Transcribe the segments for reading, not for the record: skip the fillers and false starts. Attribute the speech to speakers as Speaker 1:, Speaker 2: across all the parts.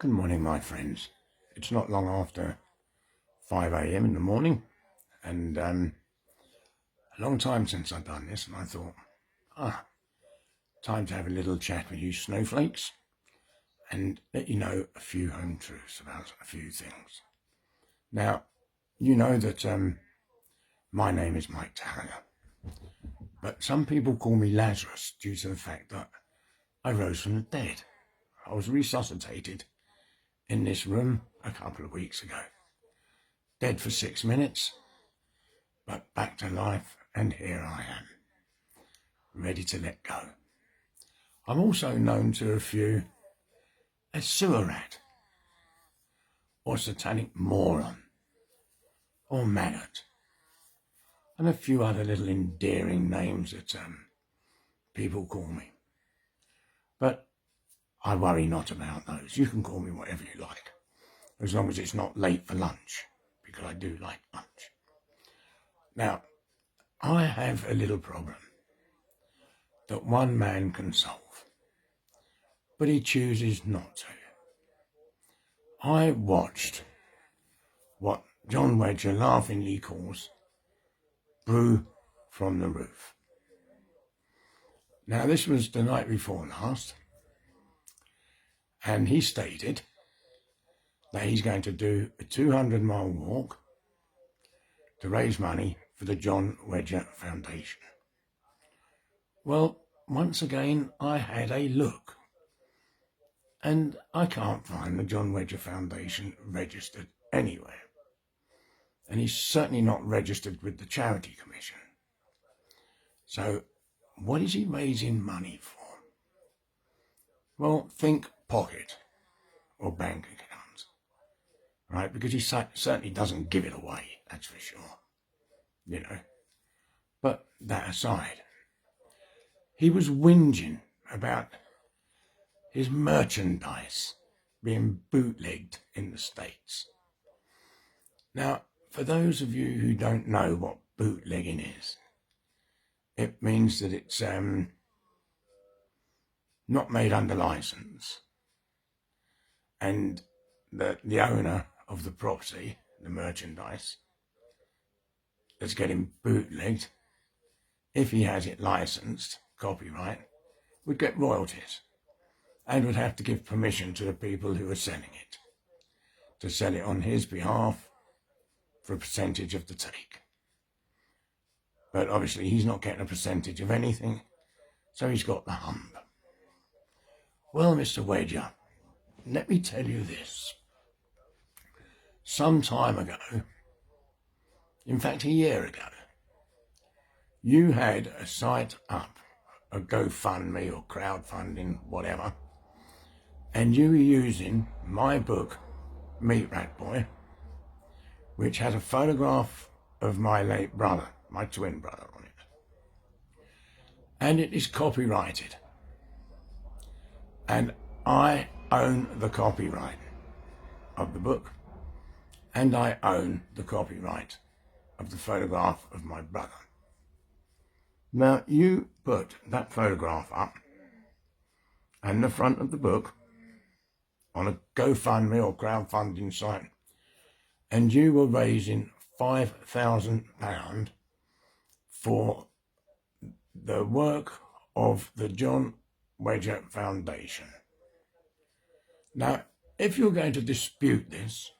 Speaker 1: Good morning, my friends. It's not long after 5 a.m. in the morning, and a long time since I've done this, and I thought, time to have a little chat with you snowflakes and let you know a few home truths about a few things. Now, you know that my name is Mike Tarrier, but some people call me Lazarus due to the fact that I rose from the dead. I was resuscitated in this room a couple of weeks ago. Dead for 6 minutes, but back to life, and here I am, ready to let go. I'm also known to a few as sewer rat, or satanic moron, or maggot, and a few other little endearing names that people call me. But I worry not about those. You can call me whatever you like, as long as it's not late for lunch, because I do like lunch. Now, I have a little problem that one man can solve, but he chooses not to. I watched what John Wedger laughingly calls brew from the roof. Now, this was the night before last, and he stated that he's going to do a 200-mile walk to raise money for the John Wedger Foundation. Well, once again, I had a look, and I can't find the John Wedger Foundation registered anywhere. And he's certainly not registered with the Charity Commission. So, what is he raising money for? Well, think pocket or bank account, right? Because he certainly doesn't give it away, that's for sure, you know. But that aside, he was whinging about his merchandise being bootlegged in the States. Now, for those of you who don't know what bootlegging is, it means that it's not made under license, and the owner of the property, the merchandise, that's getting bootlegged, if he has it licensed, copyright, would get royalties and would have to give permission to the people who are selling it to sell it on his behalf for a percentage of the take. But obviously he's not getting a percentage of anything, so he's got the hump. Well, Mr. Wedger, let me tell you this. Some time ago, in fact a year ago, you had a site up, a GoFundMe or crowdfunding, whatever, and you were using my book, Meat Rat Boy, which has a photograph of my late brother, my twin brother, on it. And it is copyrighted. And I own the copyright of the book, and I own the copyright of the photograph of my brother. Now, you put that photograph up and the front of the book on a GoFundMe or crowdfunding site, and you were raising £5,000 for the work of the John Wedger Foundation. Now, if you're going to dispute this,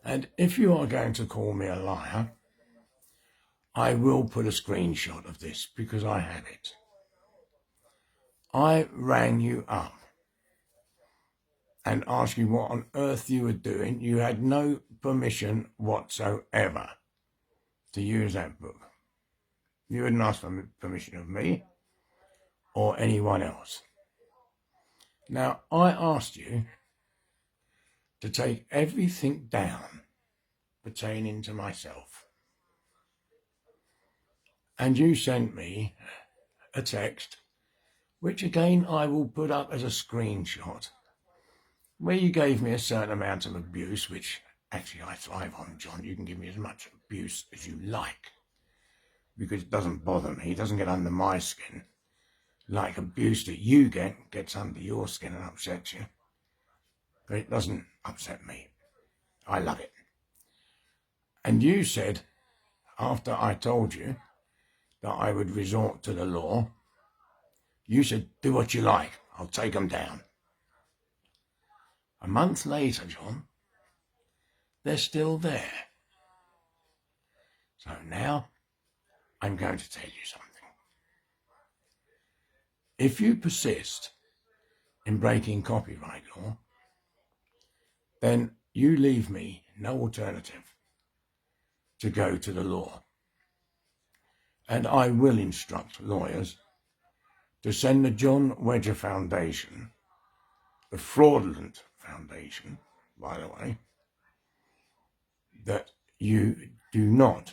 Speaker 1: and if you are going to call me a liar, I will put a screenshot of this because I have it. I rang you up and asked you what on earth you were doing. You had no permission whatsoever to use that book. You hadn't asked for permission of me or anyone else. Now, I asked you to take everything down pertaining to myself. And you sent me a text, which again I will put up as a screenshot, where you gave me a certain amount of abuse, which actually I thrive on, John. You can give me as much abuse as you like, because it doesn't bother me. It doesn't get under my skin like abuse that you get gets under your skin and upsets you. but it doesn't upset me. I love it. And you said, after I told you that I would resort to the law, you said, do what you like, I'll take them down. A month later, John, they're still there. So now I'm going to tell you something. If you persist in breaking copyright law, then you leave me no alternative to go to the law. And I will instruct lawyers to send the John Wedger Foundation, the fraudulent foundation, by the way, that you do not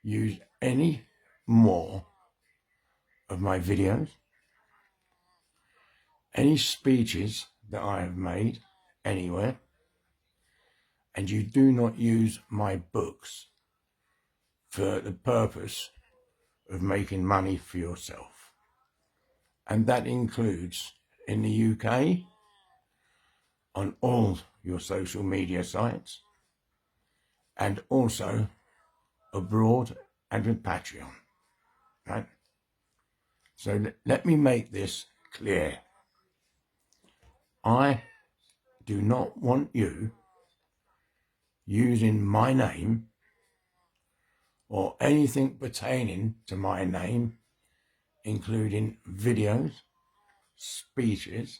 Speaker 1: use any more of my videos, any speeches that I have made anywhere, and you do not use my books for the purpose of making money for yourself. And that includes in the UK, on all your social media sites, and also abroad and with Patreon, right? So let me make this clear. I do not want you using my name or anything pertaining to my name, including videos, speeches,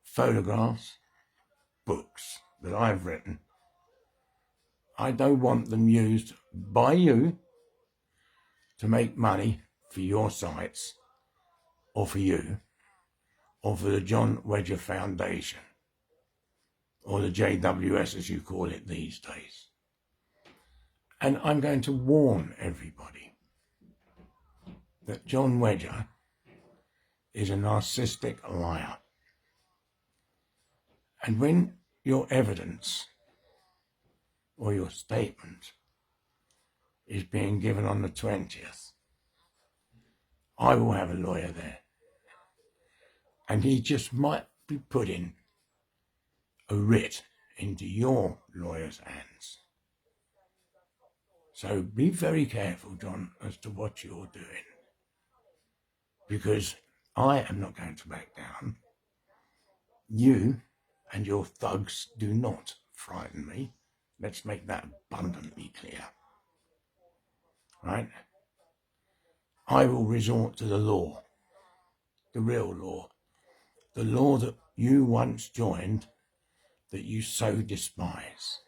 Speaker 1: photographs, books that I've written. I don't want them used by you to make money for your sites or for you or for the John Wedger Foundation or the JWS as you call it these days. And I'm going to warn everybody that John Wedger is a narcissistic liar. And when your evidence or your statement is being given on the 20th, I will have a lawyer there. And he just might be putting a writ into your lawyer's hands. So be very careful, John, as to what you're doing. Because I am not going to back down. You and your thugs do not frighten me. Let's make that abundantly clear. Right? I will resort to the law, the real law, the law that you once joined that you so despise.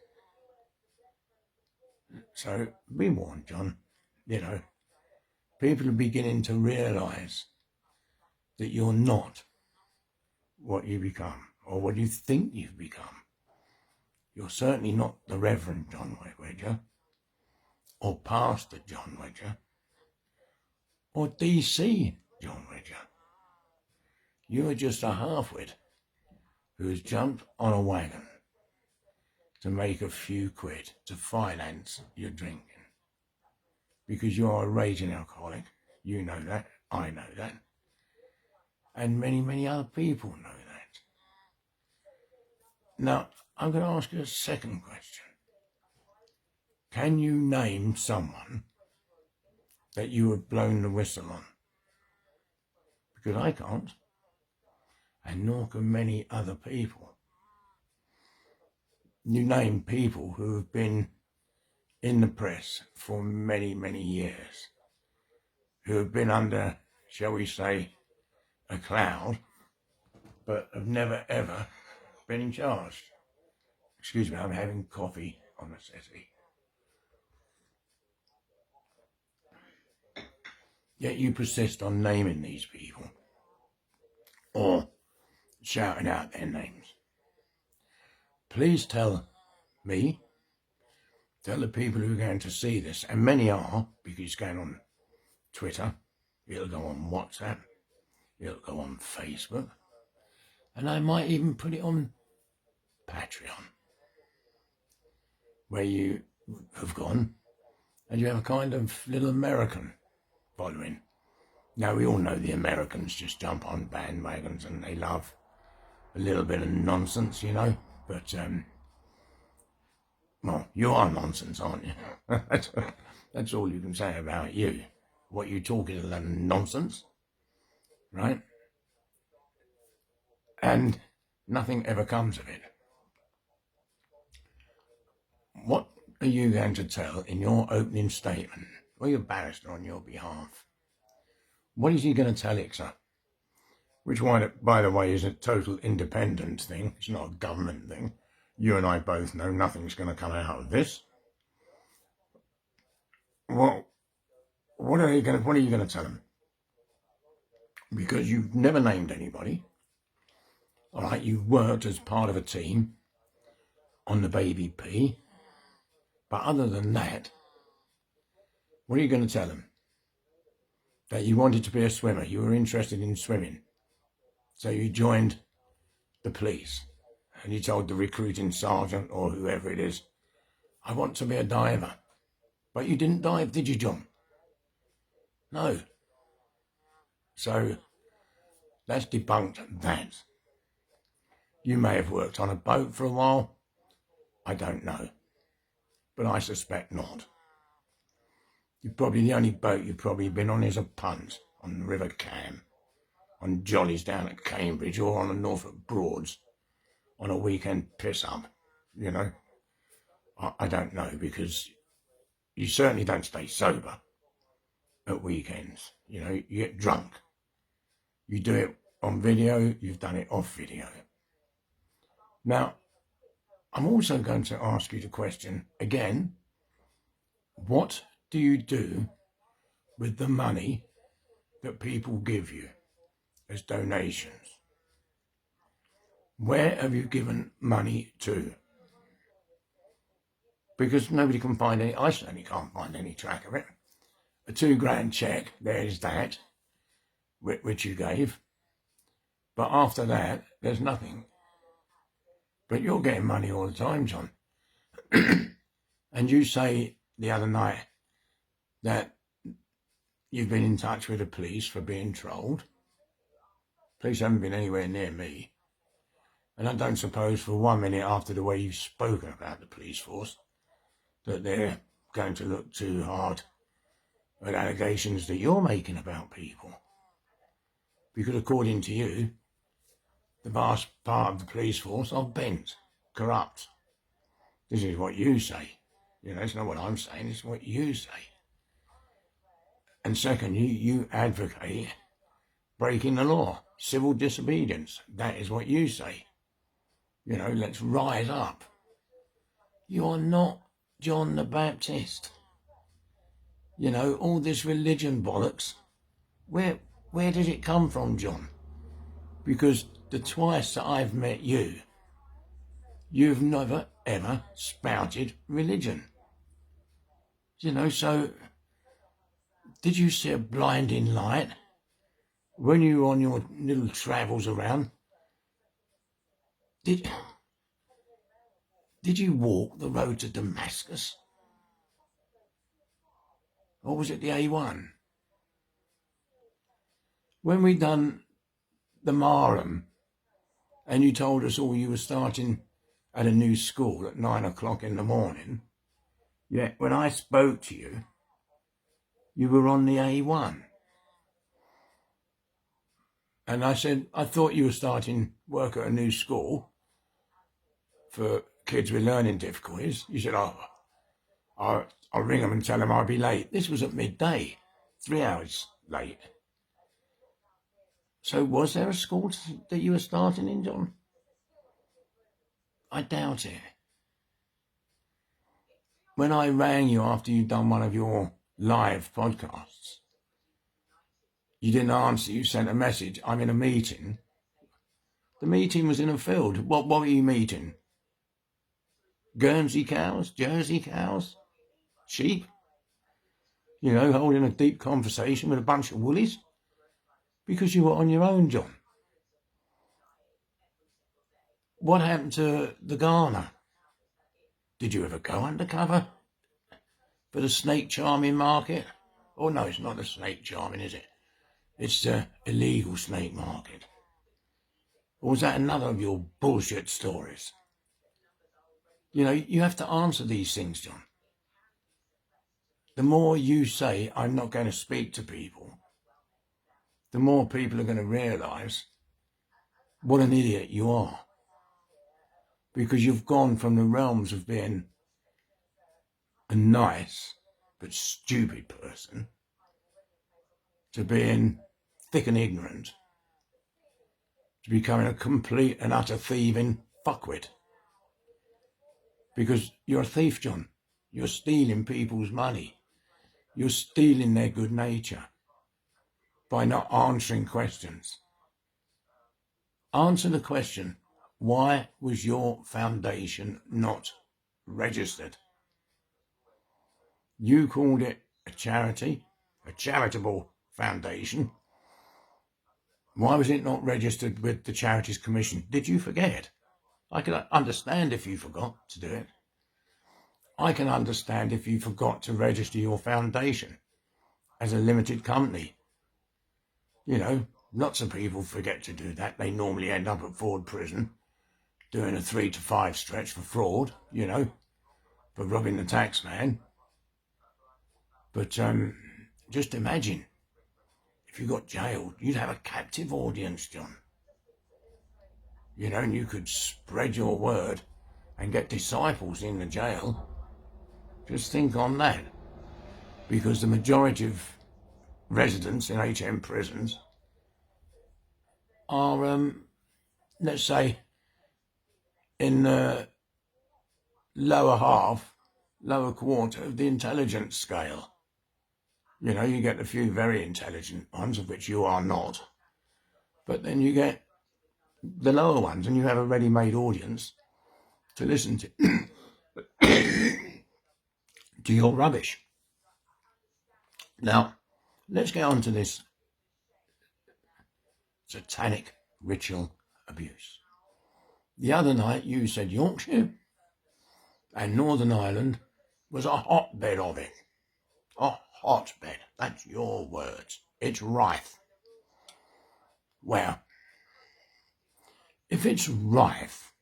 Speaker 1: So be warned, John. You know, people are beginning to realise that you're not what you become or what you think you've become. You're certainly not the Reverend John Wedger or Pastor John Wedger or DC John Wedger. You are just a halfwit who has jumped on a wagon to make a few quid to finance your drinking. Because you are a raging alcoholic. You know that. I know that. And many, many other people know that. Now, I'm going to ask you a second question. Can you name someone that you have blown the whistle on? Because I can't. And nor can many other people. You name people who have been in the press for many, many years, who have been under, shall we say, a cloud, but have never ever been charged. Excuse me, I'm having coffee on the settee. Yet you persist on naming these people or shouting out their names. Please tell me, tell the people who are going to see this, and many are, because it's going on Twitter, it'll go on WhatsApp, it'll go on Facebook, and I might even put it on Patreon, where you have gone and you have a kind of little American following. Now, we all know the Americans just jump on bandwagons and they love a little bit of nonsense, you know, but, well, you are nonsense, aren't you? That's all you can say about you. What you talk is a lot of nonsense, right? And nothing ever comes of it. What are you going to tell in your opening statement, or your barrister on your behalf? What is he going to tell ICSA? Which one, by the way, is a total independent thing. It's not a government thing. You and I both know nothing's going to come out of this. Well, what are you going to tell them? Because you've never named anybody. All right, you worked as part of a team on the baby P. But other than that, what are you going to tell them? That you wanted to be a swimmer. You were interested in swimming. So you joined the police. And you told the recruiting sergeant or whoever it is, I want to be a diver. But you didn't dive, did you, John? No. So that's debunked that. You may have worked on a boat for a while. I don't know. But I suspect not. The only boat you've probably been on is a punt on the River Cam, on jollies down at Cambridge or on the Norfolk Broads on a weekend piss-up, you know. I don't know, because you certainly don't stay sober at weekends. You know, you get drunk. You do it on video, you've done it off video. Now, I'm also going to ask you the question again, what do you do with the money that people give you as donations? Where have you given money to? Because nobody can find any, I certainly can't find any track of it. A £2,000 cheque, there's that, which you gave. But after that, there's nothing. But you're getting money all the time, John. And you say the other night that you've been in touch with the police for being trolled. Police haven't been anywhere near me. And I don't suppose for 1 minute after the way you've spoken about the police force that they're going to look too hard at allegations that you're making about people. Because according to you, the vast part of the police force are bent, corrupt. This is what you say. You know, it's not what I'm saying, it's what you say. And second, you advocate breaking the law, civil disobedience. That is what you say. You know, let's rise up. You are not John the Baptist. You know, all this religion bollocks, where does it come from, John? Because the twice that I've met you, you've never, ever spouted religion. You know, so did you see a blinding light when you were on your little travels around? Did you walk the road to Damascus? Or was it the A1? When we done the Marham, and you told us all you were starting at a new school at 9 o'clock in the morning, yet when I spoke to you, you were on the A1. And I said, I thought you were starting work at a new school for kids with learning difficulties. You said, oh, I'll ring them and tell them I'll be late. This was at midday, 3 hours late. So was there a school that you were starting in, John? I doubt it. When I rang you after you'd done one of your live podcasts, you didn't answer, you sent a message, I'm in a meeting. The meeting was in a field. What were you meeting? Guernsey cows? Jersey cows? Sheep? You know, holding a deep conversation with a bunch of woolies? Because you were on your own, John. What happened to the Ghana? Did you ever go undercover for the snake charming market? Oh no, it's not the snake charming, is it? It's the illegal snake market. Or was that another of your bullshit stories? You know, you have to answer these things, John. The more you say, I'm not going to speak to people, the more people are going to realise what an idiot you are. Because you've gone from the realms of being a nice but stupid person to being thick and ignorant, to becoming a complete and utter thieving fuckwit. Because you're a thief, John. You're stealing people's money. You're stealing their good nature by not answering questions. Answer the question, why was your foundation not registered? You called it a charity, a charitable foundation. Why was it not registered with the Charities Commission? Did you forget? I can understand if you forgot to do it. I can understand if you forgot to register your foundation as a limited company. You know, lots of people forget to do that. They normally end up at Ford Prison doing a 3 to 5 stretch for fraud, you know, for robbing the tax man. But just imagine, if you got jailed, you'd have a captive audience, John. You know, and you could spread your word and get disciples in the jail. Just think on that. Because the majority of residents in HM prisons are, let's say, in the lower quarter of the intelligence scale. You know, you get a few very intelligent ones, of which you are not. But then you get the lower ones, and you have a ready-made audience to listen to, to your rubbish. Now, let's get on to this satanic ritual abuse. The other night you said Yorkshire and Northern Ireland was a hotbed of it. A hotbed. That's your words. It's rife. Well, if it's rife,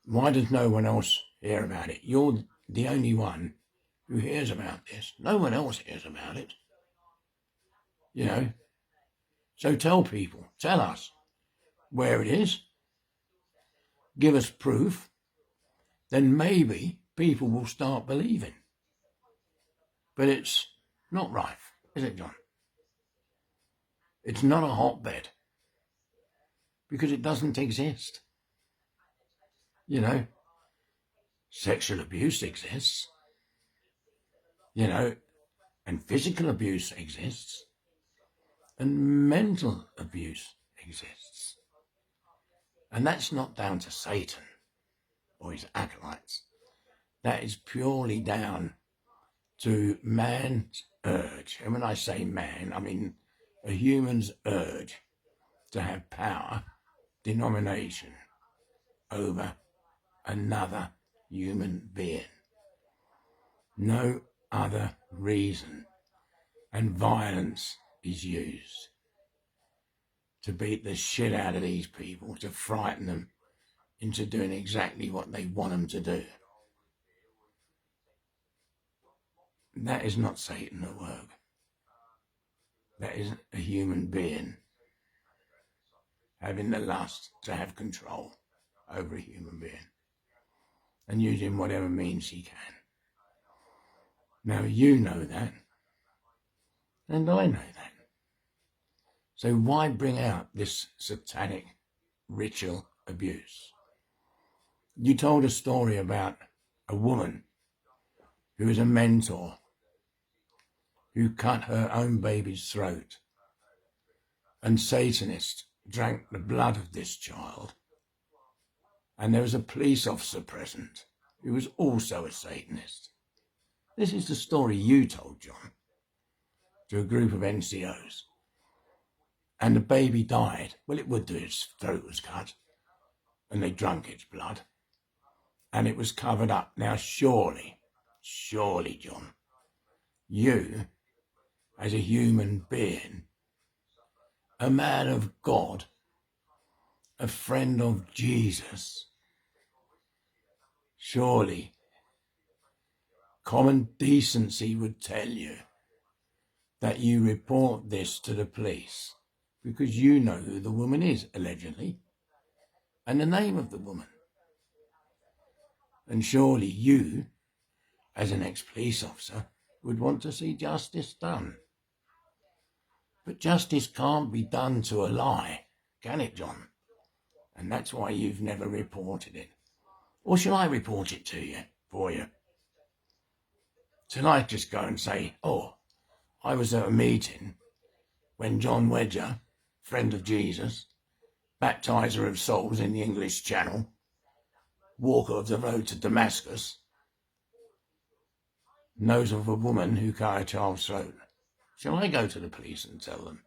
Speaker 1: why does no one else hear about it? You're the only one who hears about this. No one else hears about it. You know? So tell people, tell us where it is. Give us proof. Then maybe people will start believing. But it's not rife, is it, John? It's not a hotbed. Because it doesn't exist. You know? Sexual abuse exists. You know? And physical abuse exists. And mental abuse exists. And that's not down to Satan or his acolytes. That is purely down to man's urge. And when I say man, I mean a human's urge to have power, domination over another human being. No other reason. And violence is used to beat the shit out of these people, to frighten them into doing exactly what they want them to do. That is not Satan at work. That is a human being having the lust to have control over a human being and using whatever means he can. Now you know that, and I know that. So why bring out this satanic ritual abuse? You told a story about a woman who was a mentor who cut her own baby's throat, and Satanists drank the blood of this child, and there was a police officer present who was also a Satanist. This is the story you told, John, to a group of NCOs. And the baby died. Well, it would do, its throat was cut, and they drank its blood, and it was covered up. Now surely, John, you, as a human being, a man of God, a friend of Jesus, surely common decency would tell you that you report this to the police because you know who the woman is, allegedly, and the name of the woman. And surely you, as an ex-police officer, would want to see justice done. But justice can't be done to a lie, can it, John? And that's why you've never reported it. Or shall I report it to you, for you? Shall I just go and say, oh, I was at a meeting when John Wedger, friend of Jesus, baptizer of souls in the English Channel, walker of the road to Damascus, knows of a woman who cut a child's throat. Shall I go to the police and tell them?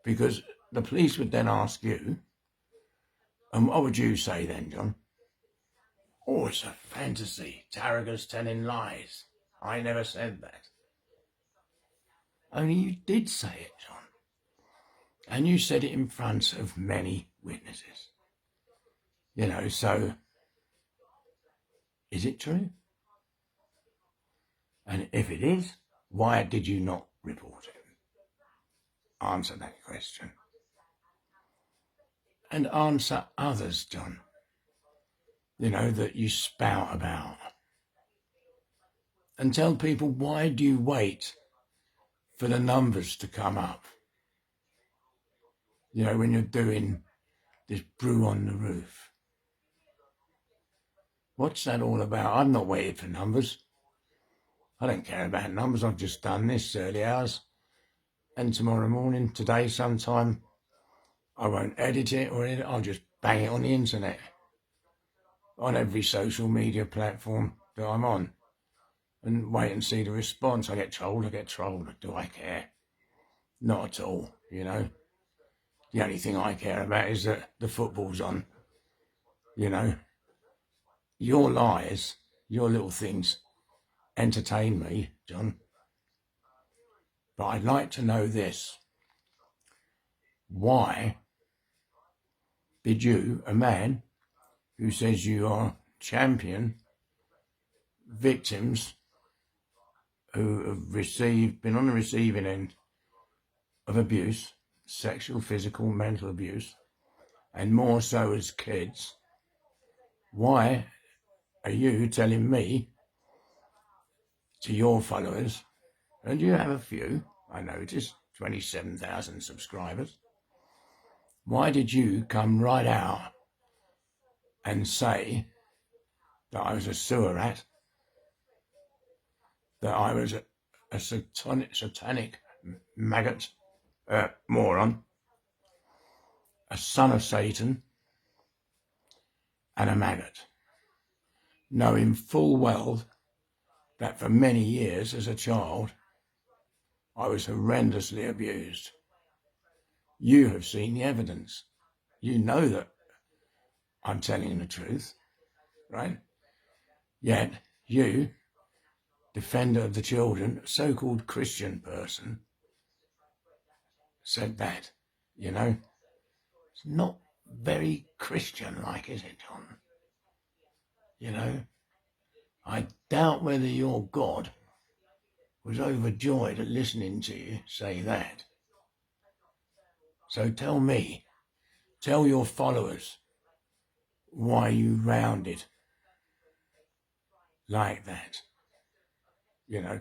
Speaker 1: Because the police would then ask you, and what would you say then, John? Oh, it's a fantasy. Tarrago's telling lies. I never said that. Only you did say it, John. And you said it in front of many witnesses. You know, so is it true? And if it is, why did you not report it? Answer that question. And answer others, John, you know, that you spout about. And tell people, why do you wait for the numbers to come up? You know, when you're doing this brew on the roof. What's that all about? I'm not waiting for numbers. I don't care about numbers. I've just done this early hours. And tomorrow morning, today sometime, I won't edit it or anything. I'll just bang it on the internet. On every social media platform that I'm on. And wait and see the response. I get trolled. Do I care? Not at all, you know. The only thing I care about is that the football's on. You know. Your lies, your little things, entertain me, John. But I'd like to know this. Why did you, a man who says you are champion victims who have been on the receiving end of abuse, sexual, physical, mental abuse, and more so as kids, why are you telling me, to your followers, and you have a few, I noticed, 27,000 subscribers, why did you come right out and say that I was a sewer rat, that I was a satanic maggot, moron, a son of Satan, and a maggot, knowing full well that for many years as a child, I was horrendously abused. You have seen the evidence. You know that I'm telling the truth, right? Yet you, defender of the children, so-called Christian person, said that, you know. It's not very Christian-like, is it, John? You know, I doubt whether your God was overjoyed at listening to you say that. So tell me, tell your followers why you rounded like that, you know,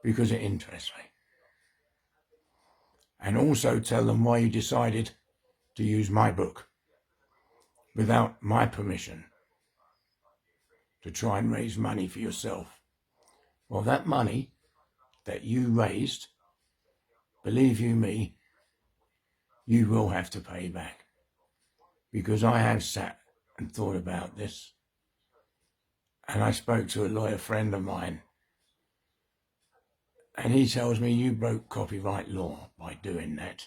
Speaker 1: because it interests me. And also tell them why you decided to use my book without my permission to try and raise money for yourself. Well, that money that you raised, believe you me, you will have to pay back. Because I have sat and thought about this. And I spoke to a lawyer friend of mine. And he tells me you broke copyright law by doing that.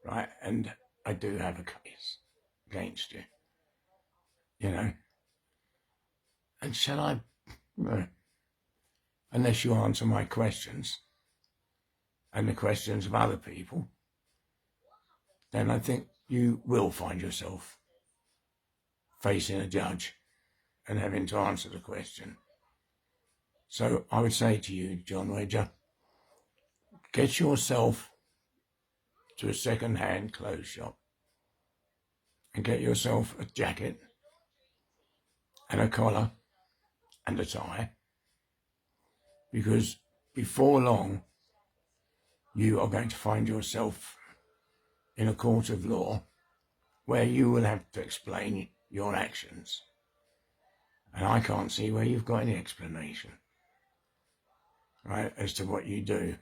Speaker 1: Right? And I do have a case against you. You know? And shall I... unless you answer my questions and the questions of other people, then I think you will find yourself facing a judge and having to answer the question. So I would say to you, John Wedger, get yourself to a second-hand clothes shop and get yourself a jacket and a collar and a tie, because before long you are going to find yourself in a court of law where you will have to explain your actions. And I can't see where you've got any explanation, right, as to what you do.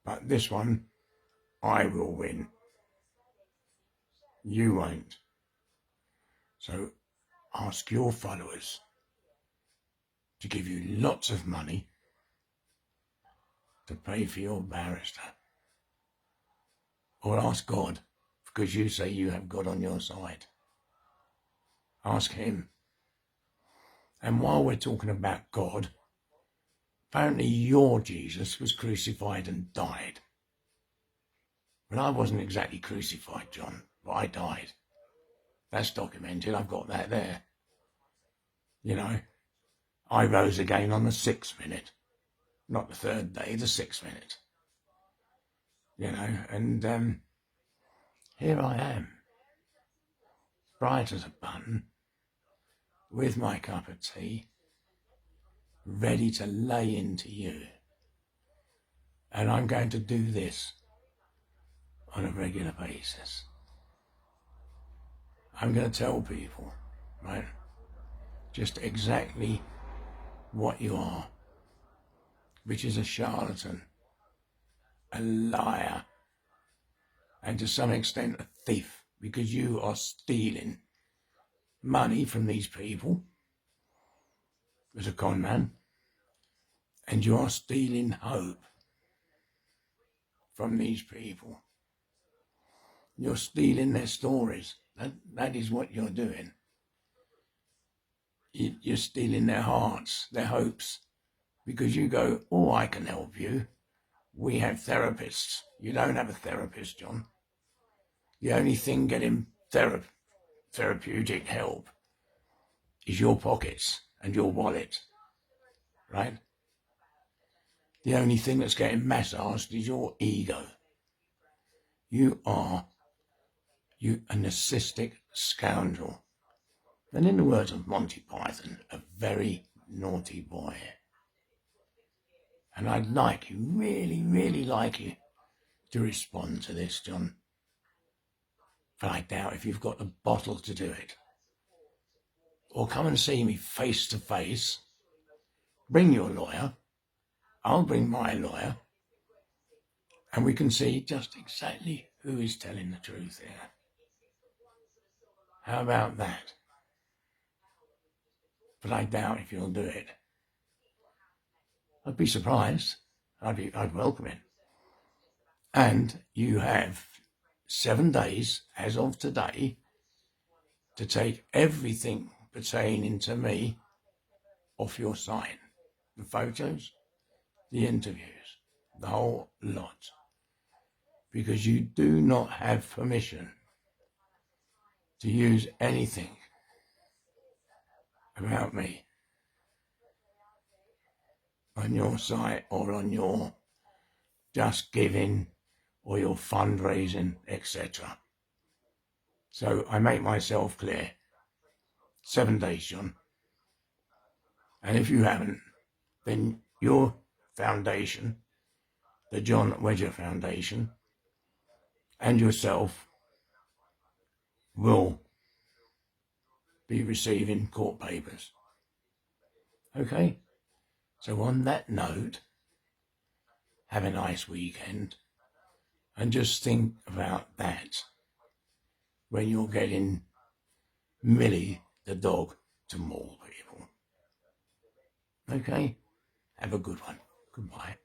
Speaker 1: But this one, I will win. You won't. So ask your followers to give you lots of money to pay for your barrister. Or ask God, because you say you have God on your side. Ask him. And while we're talking about God, apparently your Jesus was crucified and died. But I wasn't exactly crucified, John, but I died. That's documented. I've got that there. You know, I rose again on the 6th minute. Not the 3rd day, the 6th minute. You know, and here I am, bright as a button, with my cup of tea, ready to lay into you. And I'm going to do this on a regular basis. I'm going to tell people, right, just exactly what you are, which is a charlatan, a liar, and to some extent a thief, because you are stealing money from these people as a con man, and you are stealing hope from these people. You're stealing their stories. That is what you're doing. You're stealing their hearts, their hopes, because you go, oh, I can help you. We have therapists. You don't have a therapist, John. The only thing getting therapeutic help is your pockets and your wallet, right? The only thing that's getting massaged is your ego. You are a narcissistic scoundrel. And in the words of Monty Python, a very naughty boy. And I'd like you, really, really like you, to respond to this, John. But I doubt if you've got the bottle to do it. Or come and see me face to face. Bring your lawyer. I'll bring my lawyer. And we can see just exactly who is telling the truth here. How about that? But I doubt if you'll do it. I'd be surprised. I'd welcome it. And you have 7 days, as of today, to take everything pertaining to me off your site. The photos, the interviews, the whole lot. Because you do not have permission to use anything about me on your site or on your Just Giving or your fundraising, etc. So I make myself clear. 7 days, John. And if you haven't, then your foundation, the John Wedger Foundation, and yourself will be receiving court papers. Okay? So on that note, have a nice weekend, and just think about that when you're getting Millie the dog to maul people. Okay? Have a good one. Goodbye.